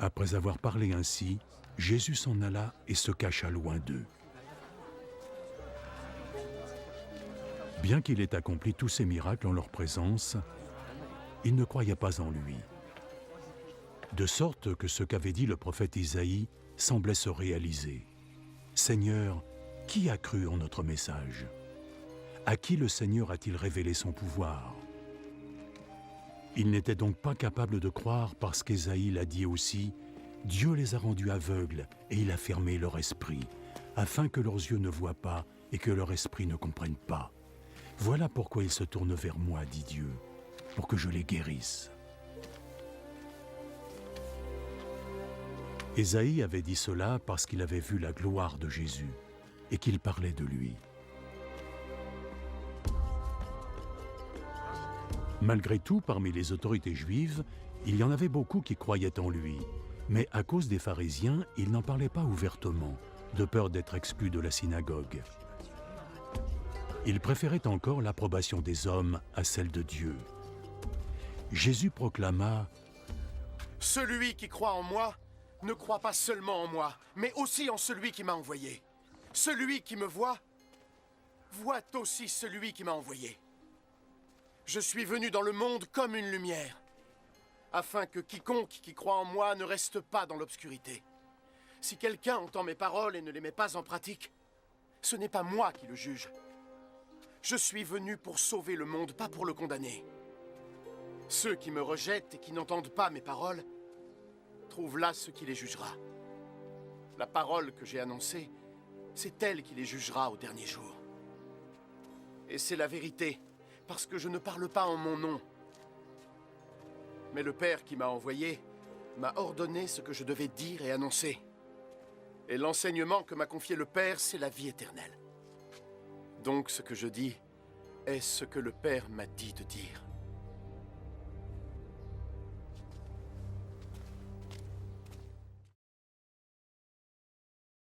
Après avoir parlé ainsi, Jésus s'en alla et se cacha loin d'eux. Bien qu'il ait accompli tous ces miracles en leur présence, ils ne croyaient pas en lui. De sorte que ce qu'avait dit le prophète Isaïe semblait se réaliser. « Seigneur, qui a cru en notre message? À qui le Seigneur a-t-il révélé son pouvoir ?» Ils n'étaient donc pas capables de croire parce qu'Ésaïe l'a dit aussi, « Dieu les a rendus aveugles et il a fermé leur esprit, afin que leurs yeux ne voient pas et que leur esprit ne comprenne pas. Voilà pourquoi ils se tournent vers moi, dit Dieu, pour que je les guérisse. » Ésaïe avait dit cela parce qu'il avait vu la gloire de Jésus et qu'il parlait de lui. Malgré tout, parmi les autorités juives, il y en avait beaucoup qui croyaient en lui, mais à cause des pharisiens, ils n'en parlaient pas ouvertement, de peur d'être exclus de la synagogue. Ils préféraient encore l'approbation des hommes à celle de Dieu. Jésus proclama « Celui qui croit en moi ne croit pas seulement en moi, mais aussi en celui qui m'a envoyé. Celui qui me voit aussi celui qui m'a envoyé. Je suis venu dans le monde comme une lumière, afin que quiconque qui croit en moi ne reste pas dans l'obscurité. Si quelqu'un entend mes paroles et ne les met pas en pratique, ce n'est pas moi qui le juge. Je suis venu pour sauver le monde, pas pour le condamner. Ceux qui me rejettent et qui n'entendent pas mes paroles trouvent là ce qui les jugera. La parole que j'ai annoncée, c'est elle qui les jugera au dernier jour. Et c'est la vérité, parce que je ne parle pas en mon nom. Mais le Père qui m'a envoyé m'a ordonné ce que je devais dire et annoncer. Et l'enseignement que m'a confié le Père, c'est la vie éternelle. Donc ce que je dis est ce que le Père m'a dit de dire.